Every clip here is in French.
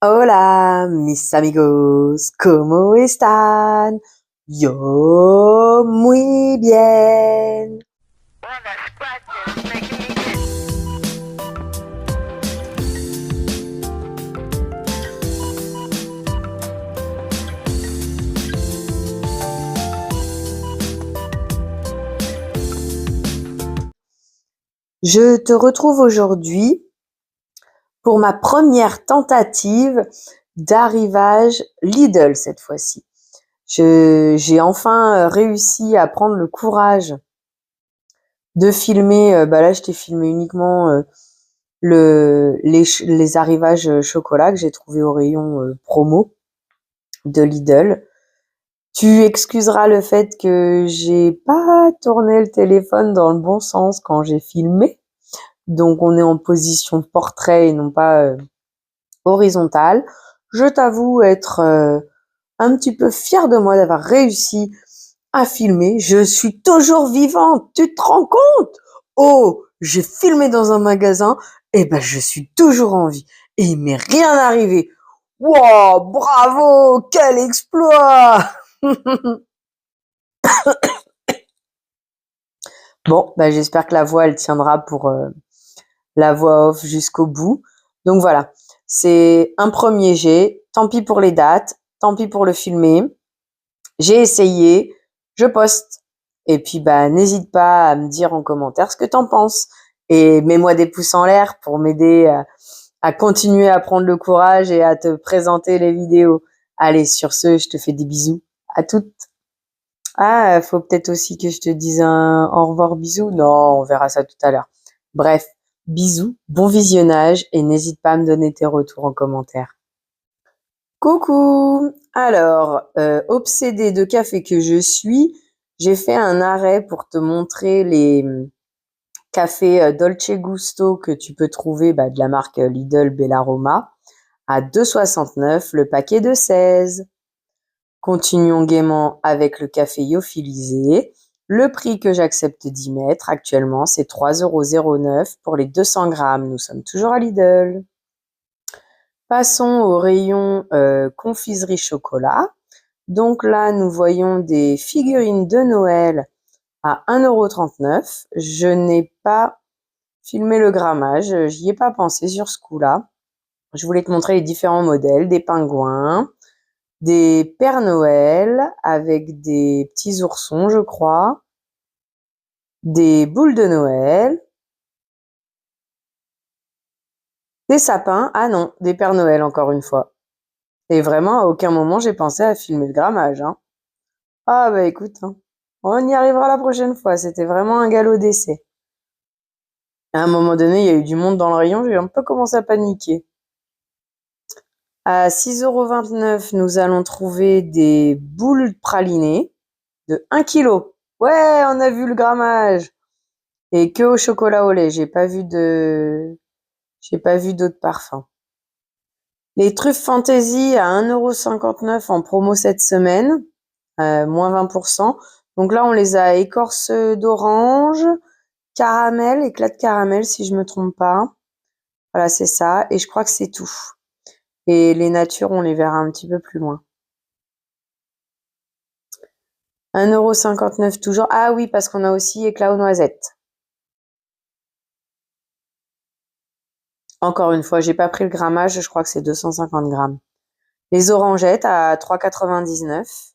Hola, mis amigos, ¿cómo están? Yo muy bien. Je te retrouve aujourd'hui pour ma première tentative d'arrivage Lidl cette fois-ci. J'ai enfin réussi à prendre le courage de filmer. Là, je t'ai filmé uniquement les arrivages chocolat que j'ai trouvé au rayon promo de Lidl. Tu excuseras le fait que j'ai pas tourné le téléphone dans le bon sens quand j'ai filmé. Donc on est en position portrait et non pas horizontale. Je t'avoue être un petit peu fière de moi d'avoir réussi à filmer. Je suis toujours vivante, tu te rends compte? Oh, j'ai filmé dans un magasin, et ben je suis toujours en vie. Et il m'est rien arrivé. Wow, bravo, quel exploit! Bon, j'espère que la voix, elle tiendra pour la voix off jusqu'au bout. Donc voilà, c'est un premier jet. Tant pis pour les dates, tant pis pour le filmer. J'ai essayé, je poste. Et puis, n'hésite pas à me dire en commentaire ce que t'en penses. Et mets-moi des pouces en l'air pour m'aider à continuer à prendre le courage et à te présenter les vidéos. Allez, sur ce, je te fais des bisous. À toutes. Ah, faut peut-être aussi que je te dise un au revoir bisous. Non, on verra ça tout à l'heure. Bref, bisous, bon visionnage et n'hésite pas à me donner tes retours en commentaire. Coucou! Alors, obsédée de café que je suis, j'ai fait un arrêt pour te montrer les cafés Dolce Gusto que tu peux trouver de la marque Lidl Bellaroma à 2,69 le paquet de 16. Continuons gaiement avec le café lyophilisé. Le prix que j'accepte d'y mettre actuellement, c'est 3,09 € pour les 200 grammes. Nous sommes toujours à Lidl. Passons au rayon confiserie chocolat. Donc là, nous voyons des figurines de Noël à 1,39 €. Je n'ai pas filmé le grammage, j'y ai pas pensé sur ce coup-là. Je voulais te montrer les différents modèles, des pingouins, des Pères Noël avec des petits oursons, je crois, des boules de Noël, des sapins, ah non, des Pères Noël encore une fois. Et vraiment, à aucun moment j'ai pensé à filmer le grammage, hein. Ah écoute, hein, on y arrivera la prochaine fois, c'était vraiment un galop d'essai. À un moment donné, il y a eu du monde dans le rayon, j'ai un peu commencé à paniquer. À 6,29 €, nous allons trouver des boules pralinées de 1 kg. Ouais, on a vu le grammage. Et que au chocolat au lait, j'ai pas vu d'autres parfums. Les truffes fantaisie à 1,59 € en promo cette semaine, moins 20%. Donc là, on les a écorce d'orange, caramel, éclat de caramel si je me trompe pas. Voilà, c'est ça. Et je crois que c'est tout. Et les natures, on les verra un petit peu plus loin. 1,59 € toujours. Ah oui, parce qu'on a aussi éclat aux noisettes. Encore une fois, j'ai pas pris le grammage, je crois que c'est 250 grammes. Les orangettes à 3,99 €.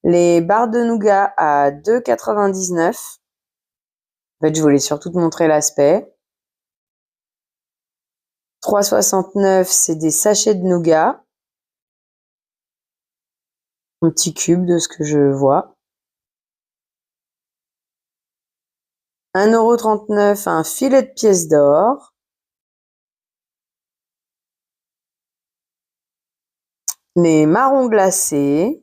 Les barres de nougat à 2,99 €. En fait, je voulais surtout te montrer l'aspect. 3,69 €, c'est des sachets de nougat. Un petit cube de ce que je vois. 1,39 €, un filet de pièces d'or. Les marrons glacés.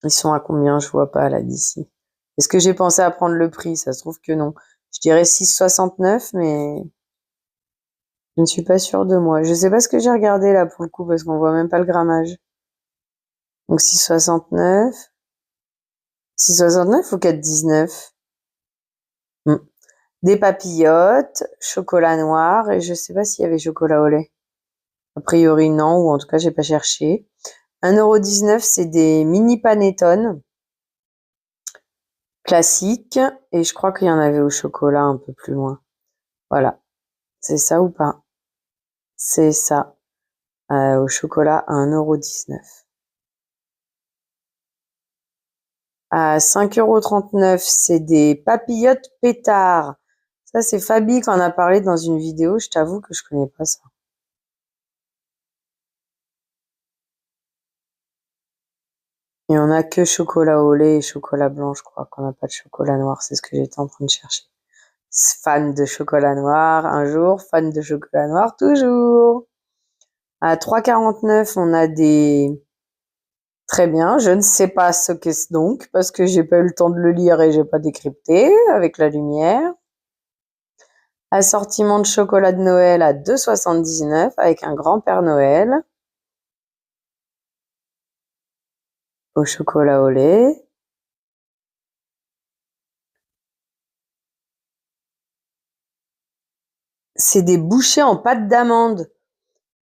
Ils sont à combien? Je vois pas là d'ici. Est-ce que j'ai pensé à prendre le prix? Ça se trouve que non. Je dirais 6,69 €, mais je ne suis pas sûre de moi. Je sais pas ce que j'ai regardé là pour le coup parce qu'on voit même pas le grammage. Donc 6,69. 6,69 ou 4,19? Des papillotes, chocolat noir et je sais pas s'il y avait chocolat au lait. A priori, non, ou en tout cas, j'ai pas cherché. 1,19 €, c'est des mini panettone classiques. Et je crois qu'il y en avait au chocolat un peu plus loin. Voilà. C'est ça ou pas? C'est ça. Au chocolat à 1,19 €. À 5,39 €, c'est des papillotes pétards. Ça, c'est Fabi qui en a parlé dans une vidéo. Je t'avoue que je connais pas ça. Et on a que chocolat au lait et chocolat blanc, je crois qu'on n'a pas de chocolat noir. C'est ce que j'étais en train de chercher. Fan de chocolat noir un jour, fan de chocolat noir toujours. À 3,49 €, on a des... Très bien, je ne sais pas ce qu'est-ce donc, parce que j'ai pas eu le temps de le lire et j'ai pas décrypté avec la lumière. Assortiment de chocolat de Noël à 2,79 € avec un grand Père Noël. Au chocolat au lait. C'est des bouchées en pâte d'amande.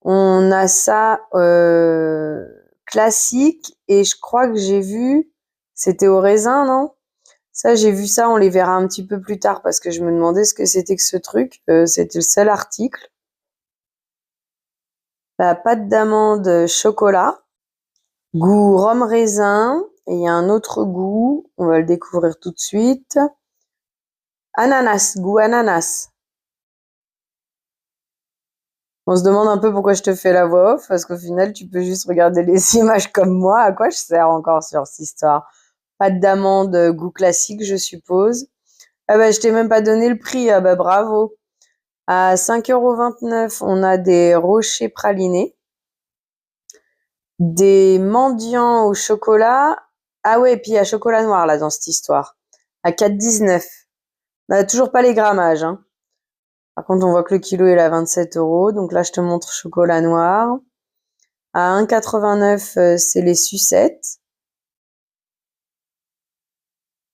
On a ça classique et je crois que j'ai vu, c'était au raisin, non? Ça, j'ai vu ça, on les verra un petit peu plus tard parce que je me demandais ce que c'était que ce truc. C'était le seul article. La pâte d'amande chocolat, goût rhum raisin. Et il y a un autre goût, on va le découvrir tout de suite. Ananas, goût ananas. On se demande un peu pourquoi je te fais la voix off, parce qu'au final, tu peux juste regarder les images comme moi. À quoi je sers encore sur cette histoire? Pâte d'amande, goût classique, je suppose. Ah bah, je t'ai même pas donné le prix. Ah bah, bravo. À 5,29 €, on a des rochers pralinés. Des mendiants au chocolat. Ah ouais, et puis il y a chocolat noir, là, dans cette histoire. À 4,19 €. On n'a toujours pas les grammages, hein. Par contre, on voit que le kilo est à 27 €. Donc là, je te montre chocolat noir. À 1,89 €, c'est les sucettes.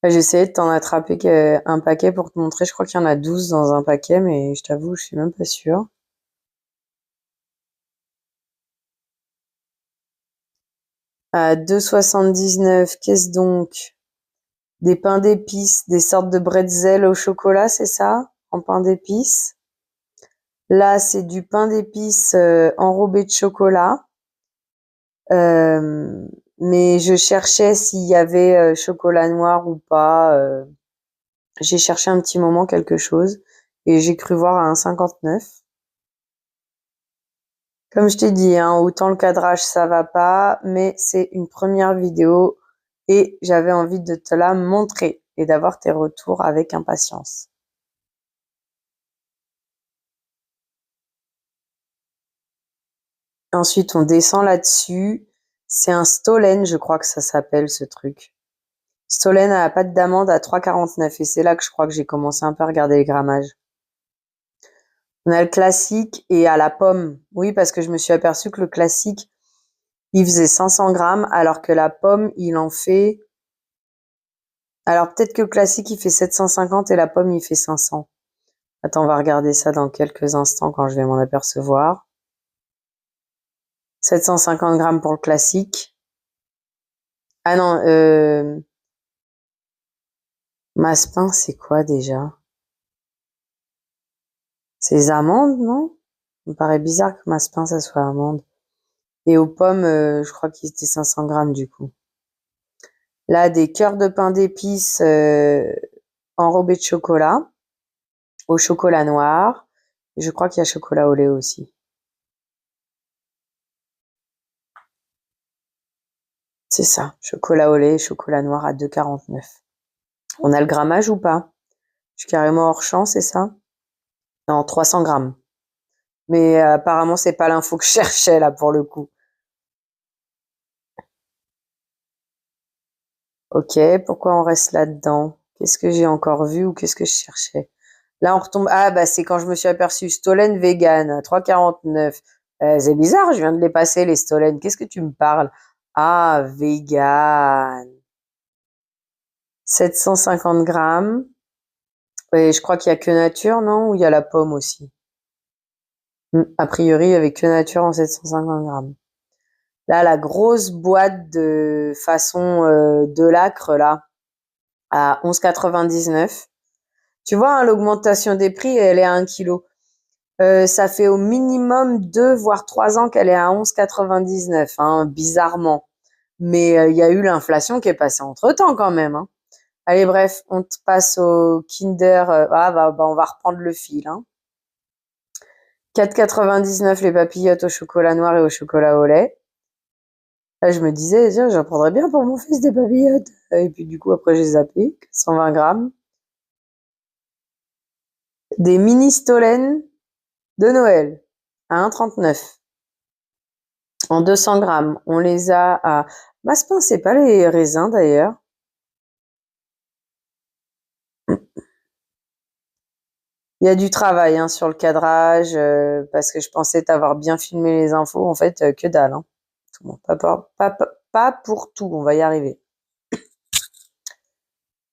J'ai essayé de t'en attraper un paquet pour te montrer. Je crois qu'il y en a 12 dans un paquet, mais je t'avoue, je suis même pas sûre. À 2,79 €, qu'est-ce donc? Des pains d'épices, des sortes de bretzel au chocolat, c'est ça? En pain d'épices. Là, c'est du pain d'épices enrobé de chocolat. Mais je cherchais s'il y avait chocolat noir ou pas. J'ai cherché un petit moment quelque chose et j'ai cru voir à 1,59 €. Comme je t'ai dit, hein, autant le cadrage ça va pas, mais c'est une première vidéo et j'avais envie de te la montrer et d'avoir tes retours avec impatience. Ensuite, on descend là-dessus. C'est un Stollen, je crois que ça s'appelle ce truc. Stollen à la pâte d'amande à 3,49 € et c'est là que je crois que j'ai commencé un peu à regarder les grammages. On a le classique et à la pomme. Oui, parce que je me suis aperçue que le classique, il faisait 500 grammes, alors que la pomme, il en fait... Alors peut-être que le classique, il fait 750 et la pomme, il fait 500. Attends, on va regarder ça dans quelques instants quand je vais m'en apercevoir. 750 grammes pour le classique. Ah non, Massepain, c'est quoi déjà? C'est les amandes, non? Ça me paraît bizarre que Massepain, ça soit amande. Et aux pommes, je crois qu'il était 500 grammes du coup. Là, des cœurs de pain d'épices enrobés de chocolat, au chocolat noir. Je crois qu'il y a chocolat au lait aussi. C'est ça, chocolat au lait et chocolat noir à 2,49 €. On a le grammage ou pas? Je suis carrément hors champ, c'est ça? Non, 300 grammes. Mais apparemment, c'est pas l'info que je cherchais là pour le coup. Ok, pourquoi on reste là-dedans? Qu'est-ce que j'ai encore vu ou qu'est-ce que je cherchais? Là, on retombe. Ah, bah, c'est quand je me suis aperçue Stollen vegan, 3,49 €. C'est bizarre, je viens de les passer, les Stollen. Qu'est-ce que tu me parles? Ah, vegan. 750 grammes. Et je crois qu'il y a que nature, non? Ou il y a la pomme aussi? A priori, avec que nature en 750 grammes. Là, la grosse boîte de façon de l'acre, là, à 11,99. Tu vois, hein, l'augmentation des prix, elle est à 1 kilo. Ça fait au minimum 2 voire 3 ans qu'elle est à 11,99, hein, bizarrement. Mais il y a eu l'inflation qui est passée entre-temps quand même, hein. Allez, bref, on te passe au Kinder. On va reprendre le fil, hein. 4,99 les papillotes au chocolat noir et au chocolat au lait. Là, je me disais, tiens, j'en prendrais bien pour mon fils des papillotes. Et puis du coup, après, j'ai zappé. 120 grammes. Des mini Stollen de Noël à 1,39. En 200 grammes. On les a à... Massepain, c'est pas les raisins d'ailleurs. Il y a du travail, hein, sur le cadrage, parce que je pensais t'avoir bien filmé les infos. En fait, que dalle, hein. Bon, pas pour tout, on va y arriver.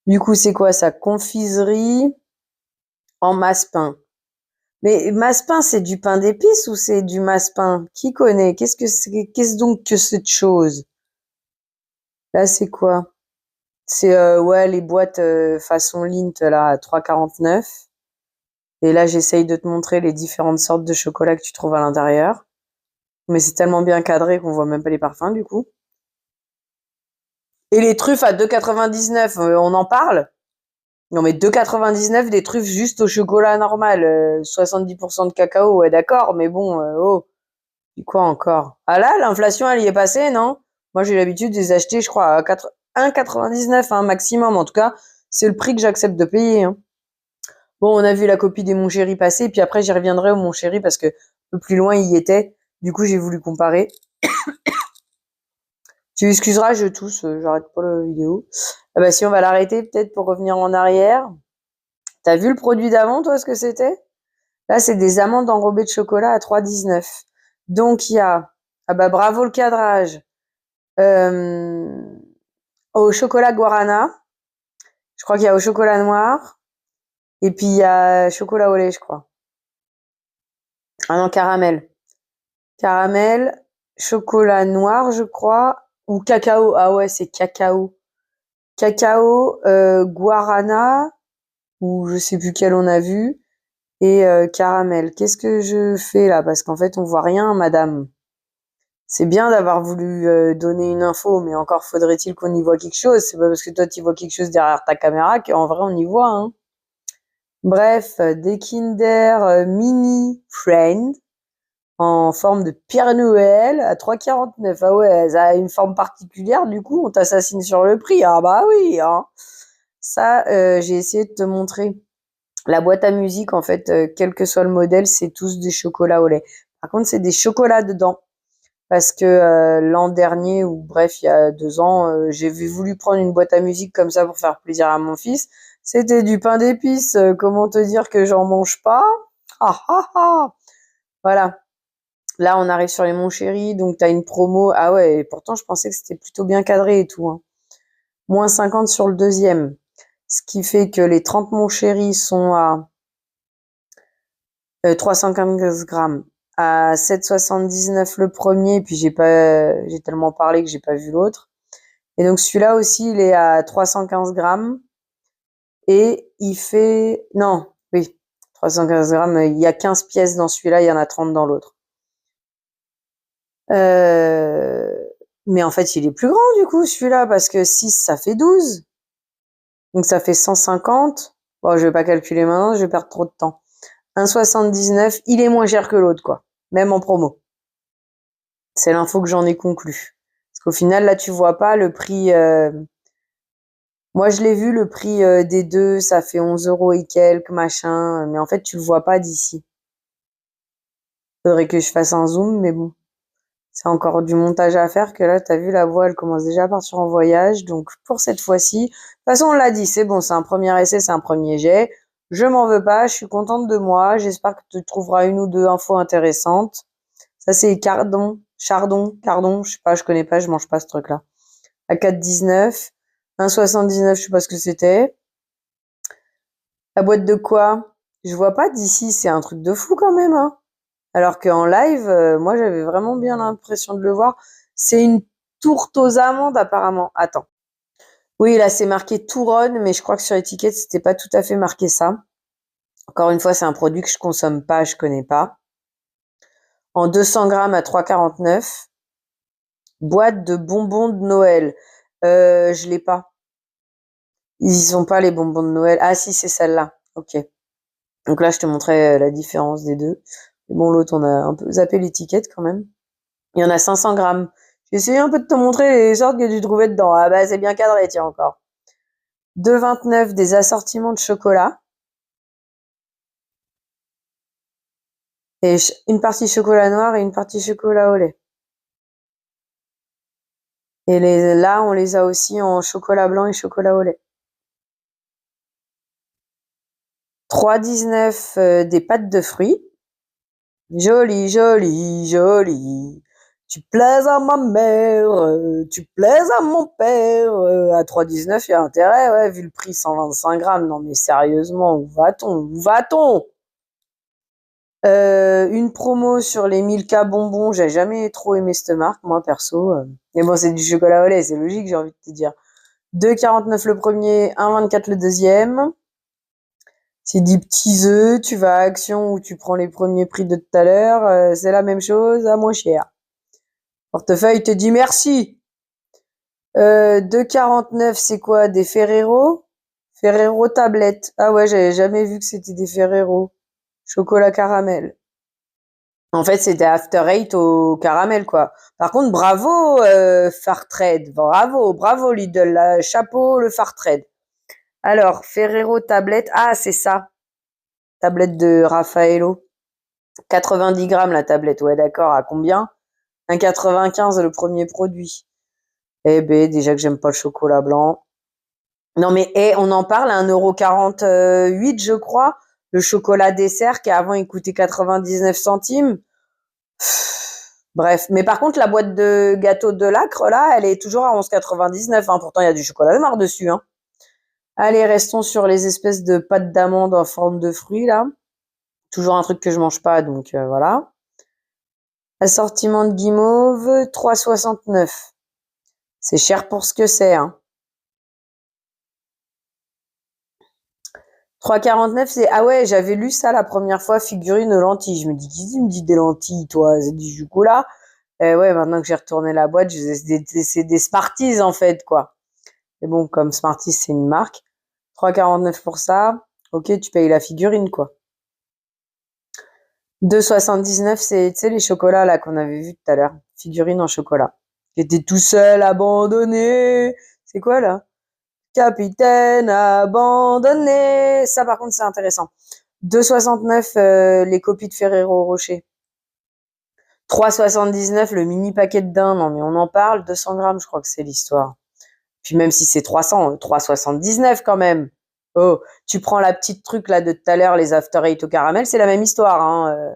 Du coup, c'est quoi ça? Confiserie en massepain. Mais massepain, c'est du pain d'épices ou c'est du massepain? Qui connaît? Qu'est-ce donc que cette chose? Là, c'est quoi? C'est ouais, les boîtes façon Lindt là à 3,49. Et là, j'essaye de te montrer les différentes sortes de chocolat que tu trouves à l'intérieur. Mais c'est tellement bien cadré qu'on voit même pas les parfums du coup. Et les truffes à 2,99, on en parle? Non mais 2,99 des truffes juste au chocolat normal, 70% de cacao, ouais d'accord, mais bon, oh, et quoi encore? Ah là, l'inflation elle y est passée, non? Moi j'ai l'habitude de les acheter, je crois, à 1,99 hein, maximum. En tout cas, c'est le prix que j'accepte de payer, hein. Bon, on a vu la copie des Mon Chéri passer, puis après j'y reviendrai au Mon Chéri parce que un peu plus loin il y était. Du coup, j'ai voulu comparer. Tu excuseras, je tousse, j'arrête pas la vidéo. Ah bah si on va l'arrêter peut-être pour revenir en arrière. T'as vu le produit d'avant, toi, ce que c'était? Là, c'est des amandes enrobées de chocolat à 3,19. Donc il y a, ah bah bravo le cadrage, euh, au chocolat guarana. Je crois qu'il y a au chocolat noir. Et puis il y a chocolat au lait, je crois. Ah non, caramel. Caramel, chocolat noir, je crois, ou cacao. Ah ouais, c'est cacao. Cacao, guarana, ou je sais plus quel on a vu, et caramel. Qu'est-ce que je fais là? Parce qu'en fait, on voit rien, madame. C'est bien d'avoir voulu donner une info, mais encore faudrait-il qu'on y voit quelque chose. C'est pas parce que toi tu vois quelque chose derrière ta caméra qu'en vrai on y voit, hein. Bref, des Kinder Mini Friend en forme de Père Noël à 3,49. Ah ouais, ça a une forme particulière, du coup, on t'assassine sur le prix. Ah bah oui, hein. Ça, j'ai essayé de te montrer. La boîte à musique, en fait, quel que soit le modèle, c'est tous des chocolats au lait. Par contre, c'est des chocolats dedans. Parce que l'an dernier, ou bref, il y a 2 ans, j'ai voulu prendre une boîte à musique comme ça pour faire plaisir à mon fils. C'était du pain d'épices. Comment te dire que j'en mange pas? Ah ah ah. Voilà. Là, on arrive sur les Mon Chéri, donc t'as une promo. Ah ouais, et pourtant, je pensais que c'était plutôt bien cadré et tout, hein. Moins 50 sur le deuxième. Ce qui fait que les 30 Mon Chéri sont à 315 grammes. À 7,79 le premier, puis j'ai tellement parlé que j'ai pas vu l'autre. Et donc celui-là aussi, il est à 315 grammes. Et il fait... Non, oui, 315 grammes. Il y a 15 pièces dans celui-là, il y en a 30 dans l'autre. Euh, Mais en fait, il est plus grand du coup, celui-là, parce que 6, ça fait 12. Donc ça fait 150. Bon, je vais pas calculer maintenant, je vais perdre trop de temps. 1,79, il est moins cher que l'autre, quoi. Même en promo. C'est l'info que j'en ai conclue. Parce qu'au final, là, tu vois pas le prix... Moi, je l'ai vu, le prix des deux, ça fait 11 euros et quelques, machin. Mais en fait, tu le vois pas d'ici. Faudrait que je fasse un zoom, mais bon. C'est encore du montage à faire que là, t'as vu, la voix, elle commence déjà à partir en voyage. Donc, pour cette fois-ci, de toute façon, on l'a dit, c'est bon, c'est un premier essai, c'est un premier jet. Je m'en veux pas, je suis contente de moi. J'espère que tu trouveras une ou deux infos intéressantes. Ça, c'est cardon, je sais pas, je connais pas, je mange pas ce truc-là. À 4,19. 1,79, je sais pas ce que c'était. La boîte de quoi? Je vois pas d'ici, c'est un truc de fou quand même, hein. Alors qu'en live, moi, j'avais vraiment bien l'impression de le voir. C'est une tourte aux amandes, apparemment. Attends. Oui, là, c'est marqué Touronne, mais je crois que sur l'étiquette, c'était pas tout à fait marqué ça. Encore une fois, c'est un produit que je consomme pas, je connais pas. En 200 grammes à 3,49. Boîte de bonbons de Noël. Je l'ai pas. Ils ont pas les bonbons de Noël. Ah si, c'est celle-là. Ok. Donc là, je te montrais la différence des deux. Bon, l'autre, on a un peu zappé l'étiquette quand même. Il y en a 500 grammes. J'ai essayé un peu de te montrer les sortes que tu trouvais dedans. Ah bah, c'est bien cadré, tiens, encore. 2,29 des assortiments de chocolat. Et une partie chocolat noir et une partie chocolat au lait. Et là, on les a aussi en chocolat blanc et chocolat au lait. 3,19 des pâtes de fruits. Joli, joli, joli. Tu plaises à ma mère, tu plaises à mon père. À 3,19, il y a intérêt, ouais, vu le prix 125 grammes. Non mais sérieusement, où va-t-on? Où va-t-on? Une promo sur les Milka bonbons. J'ai jamais trop aimé cette marque, moi perso. Mais bon, c'est du chocolat au lait, c'est logique, j'ai envie de te dire. 2,49 le premier, 1,24 le deuxième. C'est des petits œufs, tu vas à Action où tu prends les premiers prix de tout à l'heure, c'est la même chose, à moins cher. Portefeuille te dit merci. 2,49, c'est quoi? Des Ferrero? Ferrero tablette. Ah ouais, j'avais jamais vu que c'était des Ferrero. Chocolat caramel. En fait, c'était After Eight au caramel, quoi. Par contre, bravo, Fairtrade. Bravo, bravo Lidl. Là, chapeau, le Fairtrade. Alors, Ferrero tablette. Ah, c'est ça. Tablette de Raffaello. 90 grammes la tablette. Ouais, d'accord. À combien? 1,95 le premier produit. Eh ben, déjà que j'aime pas le chocolat blanc. Non, mais on en parle à 1,48 €, je crois. Le chocolat dessert qui avant il coûtait 99 centimes. Bref, mais par contre, la boîte de gâteau de Lacre, là, elle est toujours à 11,99 €, hein. Pourtant, il y a du chocolat noir dessus, hein. Allez, restons sur les espèces de pâtes d'amande en forme de fruits, là. Toujours un truc que je mange pas, donc voilà. Assortiment de guimauve, 3,69 €. C'est cher pour ce que c'est, hein. 3,49 €, c'est... Ah ouais, j'avais lu ça la première fois, figurine aux lentilles. Je me dis, qui me dit des lentilles, toi? C'est du chocolat? Ouais, maintenant que j'ai retourné la boîte, c'est des Smarties, en fait, quoi. Mais bon, comme Smarties, c'est une marque. 3,49 € pour ça. Ok, tu payes la figurine, quoi. 2,79 €, c'est, tu sais, les chocolats, là, qu'on avait vu tout à l'heure. Figurine en chocolat. J'étais tout seul, abandonné. C'est quoi, là? Capitaine abandonné. Ça, par contre, c'est intéressant. 2,69 € les copies de Ferrero Rocher. 3,79 € le mini paquet de dinde. Non, mais on en parle. 200 grammes, je crois que c'est l'histoire. Puis même si c'est 300, 3,79 € quand même. Oh, tu prends la petite truc là de tout à l'heure, les After Eight au caramel, c'est la même histoire, hein.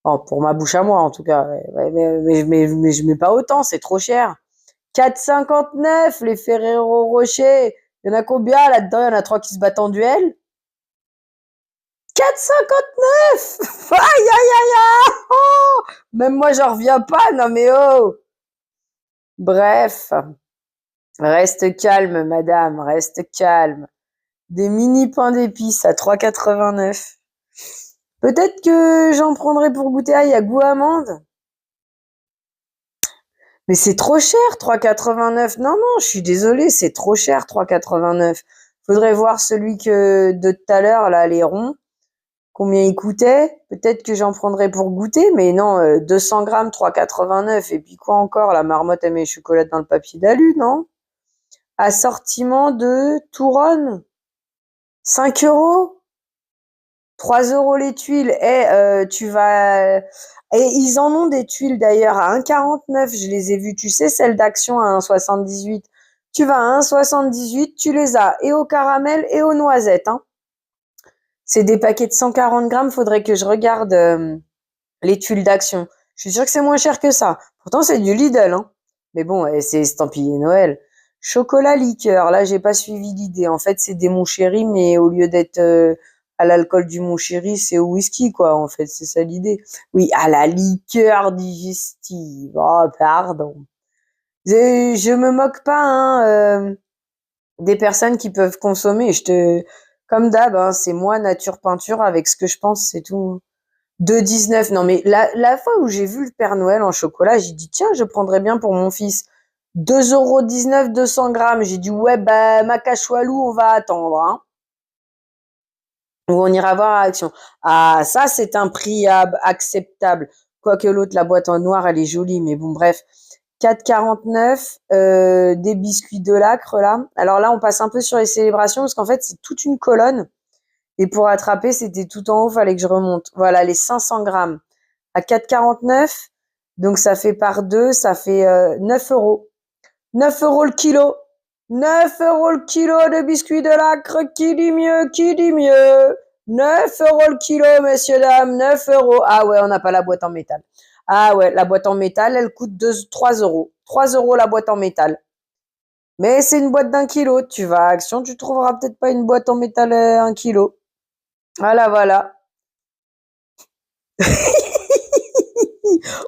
Oh, pour ma bouche à moi, en tout cas. Ouais, mais je mets pas autant, c'est trop cher. 4,59 les Ferrero Rocher. Il y en a combien là-dedans? Il y en a 3 qui se battent en duel. 4,59 aïe, aïe, aïe, aïe. Oh, même moi, j'en reviens pas. Non, mais oh. Bref. Reste calme, madame. Reste calme. Des mini pains d'épices à 3,89. Peut-être que j'en prendrai pour goûter. Ah, il y a goût amande. Mais c'est trop cher, 3,89. Non, non, je suis désolée, c'est trop cher, 3,89. Faudrait voir celui que de tout à l'heure, là, les ronds. Combien il coûtait? Peut-être que j'en prendrais pour goûter, mais non, 200 grammes, 3,89. Et puis quoi encore? La marmotte, elle met chocolat dans le papier d'alu, non? Assortiment de Touronne. 5 €. 3 € les tuiles. Tu vas... Et ils en ont des tuiles d'ailleurs à 1,49. Je les ai vues. Tu sais, celles d'Action à 1,78. Tu vas à 1,78, tu les as et au caramel et aux noisettes, hein. C'est des paquets de 140 grammes. Faudrait que je regarde les tuiles d'Action. Je suis sûre que c'est moins cher que ça. Pourtant, c'est du Lidl, hein. Mais bon, c'est estampillé Noël. Chocolat liqueur. Là, j'ai pas suivi l'idée. En fait, c'est des Mon Chéri, mais au lieu d'être à l'alcool du mon chéri, c'est au whisky, quoi, en fait, c'est ça l'idée. Oui, à la liqueur digestive. Oh, pardon. Je me moque pas, hein, des personnes qui peuvent consommer. Comme d'hab, hein, c'est moi, nature peinture, avec ce que je pense, c'est tout. 2,19. Non, mais la fois où j'ai vu le Père Noël en chocolat, j'ai dit, tiens, je prendrais bien pour mon fils. 2,19 €, 200 grammes. J'ai dit, ouais, bah, ma cachoualou, on va attendre, hein. Ou on ira voir à Action. Ah, ça, c'est un prix acceptable. Quoique l'autre, la boîte en noir, elle est jolie, mais bon, bref. 4,49, des biscuits de Lacre, là. Alors là, on passe un peu sur les célébrations, parce qu'en fait, c'est toute une colonne. Et pour attraper, c'était tout en haut, fallait que je remonte. Voilà, les 500 grammes à 4,49. Donc, ça fait par deux, ça fait 9 €. 9 € le kilo. 9 € le kilo de biscuits de Lacre. Qui dit mieux? Qui dit mieux? 9 € le kilo, messieurs, dames. 9 €. Ah ouais, on n'a pas la boîte en métal. Ah ouais, la boîte en métal, elle coûte 3 €. 3 € la boîte en métal. Mais c'est une boîte d'1 kilo. Tu vas à Action, tu trouveras peut-être pas une boîte en métal 1 kilo. Voilà, voilà.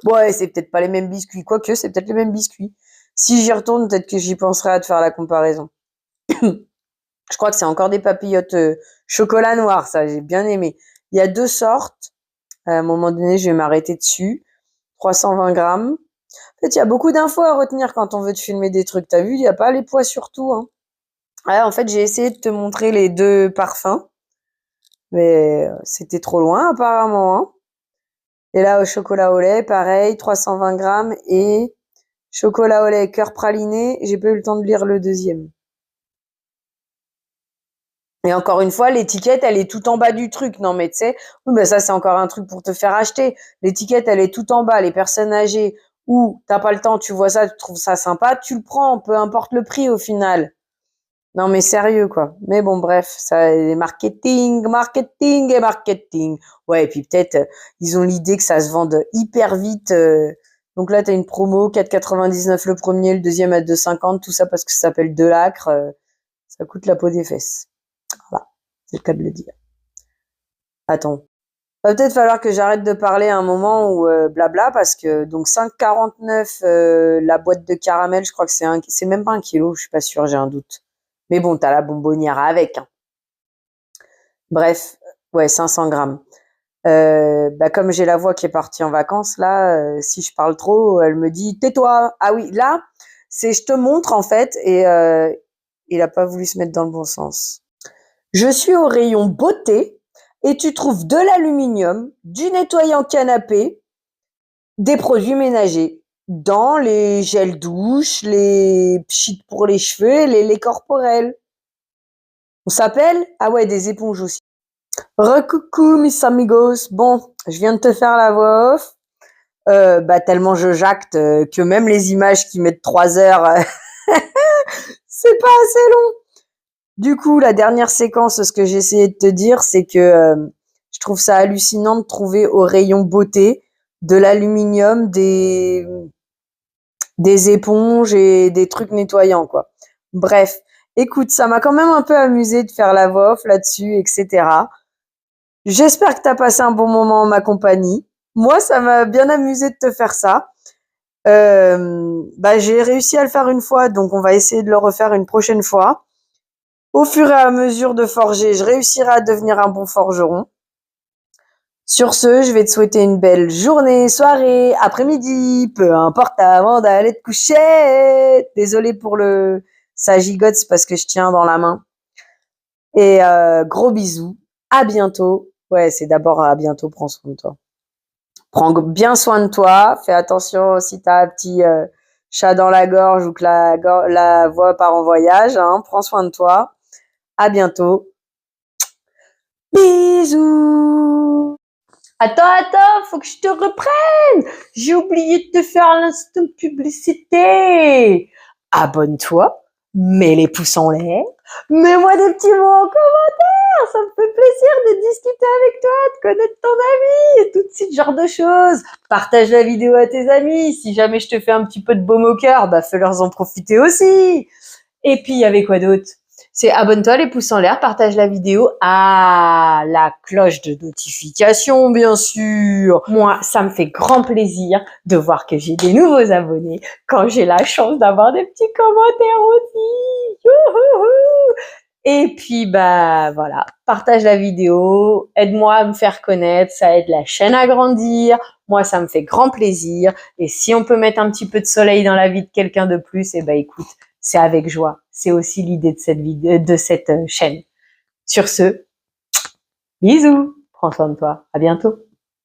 Bon, ouais, c'est peut-être pas les mêmes biscuits. Quoique, c'est peut-être les mêmes biscuits. Si j'y retourne, peut-être que j'y penserai à te faire la comparaison. Je crois que c'est encore des papillotes chocolat noir, ça, j'ai bien aimé. Il y a 2 sortes. À un moment donné, je vais m'arrêter dessus. 320 grammes. En fait, il y a beaucoup d'infos à retenir quand on veut te filmer des trucs. T'as vu, il n'y a pas les poids sur tout, hein. Ouais, en fait, j'ai essayé de te montrer les 2 parfums. Mais c'était trop loin, apparemment, hein. Et là, au chocolat au lait, pareil, 320 grammes. Et chocolat au lait cœur praliné. J'ai pas eu le temps de lire le deuxième. Et encore une fois, l'étiquette, elle est tout en bas du truc. Non, mais tu sais, oui, ben ça, c'est encore un truc pour te faire acheter. L'étiquette, elle est tout en bas. Les personnes âgées ou t'as pas le temps, tu vois ça, tu trouves ça sympa, tu le prends, peu importe le prix au final. Non, mais sérieux, quoi. Mais bon, bref, ça, les marketing, marketing et marketing. Ouais, et puis peut-être, ils ont l'idée que ça se vende hyper vite. Donc là, t'as une promo, 4,99 le premier, le deuxième à 2,50, tout ça parce que ça s'appelle De Lacre. Ça coûte la peau des fesses. Voilà, c'est le cas de le dire. Attends. Va peut-être falloir que j'arrête de parler à un moment où blabla parce que donc 5,49 la boîte de caramel, je crois que c'est même pas 1 kilo, je suis pas sûre, j'ai un doute. Mais bon, t'as la bonbonnière avec, hein. Bref, ouais, 500 grammes. Bah comme j'ai la voix qui est partie en vacances là, si je parle trop, elle me dit tais-toi. Ah oui, là, c'est je te montre en fait et il a pas voulu se mettre dans le bon sens. Je suis au rayon beauté et tu trouves de l'aluminium, du nettoyant canapé, des produits ménagers dans les gels douche, les pchits pour les cheveux, les laits corporels. On s'appelle? Ah ouais, des éponges aussi. Recoucou, mis amigos. Bon, je viens de te faire la voix off. Bah tellement je jacte que même les images qui mettent 3 heures, c'est pas assez long. Du coup, la dernière séquence, ce que j'ai essayé de te dire, c'est que je trouve ça hallucinant de trouver au rayon beauté de l'aluminium, des éponges et des trucs nettoyants, quoi. Bref, écoute, ça m'a quand même un peu amusé de faire la voix off là-dessus, etc. J'espère que tu as passé un bon moment en ma compagnie. Moi, ça m'a bien amusé de te faire ça. Bah, j'ai réussi à le faire une fois, donc on va essayer de le refaire une prochaine fois. Au fur et à mesure de forger, je réussirai à devenir un bon forgeron. Sur ce, je vais te souhaiter une belle journée, soirée, après-midi, peu importe avant d'aller te coucher. Désolée pour ça gigote, c'est parce que je tiens dans la main. Et gros bisous, à bientôt. Ouais, c'est d'abord à bientôt, prends soin de toi. Prends bien soin de toi, fais attention si t'as un petit chat dans la gorge ou que la voix part en voyage, hein. Prends soin de toi. À bientôt. Bisous. Attends, faut que je te reprenne. J'ai oublié de te faire l'instant publicité. Abonne-toi, mets les pouces en l'air, mets-moi des petits mots en commentaire. Ça me fait plaisir de discuter avec toi, de connaître ton ami et tout ce genre de choses. Partage la vidéo à tes amis. Si jamais je te fais un petit peu de baume au cœur, bah fais-leur en profiter aussi. Et puis, il y avait quoi d'autre? C'est abonne-toi, les pouces en l'air, partage la vidéo. Ah, la cloche de notification, bien sûr. Moi, ça me fait grand plaisir de voir que j'ai des nouveaux abonnés quand j'ai la chance d'avoir des petits commentaires aussi. Youhouhou. Et puis, bah, voilà, partage la vidéo, aide-moi à me faire connaître, ça aide la chaîne à grandir. Moi, ça me fait grand plaisir. Et si on peut mettre un petit peu de soleil dans la vie de quelqu'un de plus, eh ben, écoute, c'est avec joie. C'est aussi l'idée de cette vidéo, de cette chaîne. Sur ce, bisous. Prends soin de toi. À bientôt.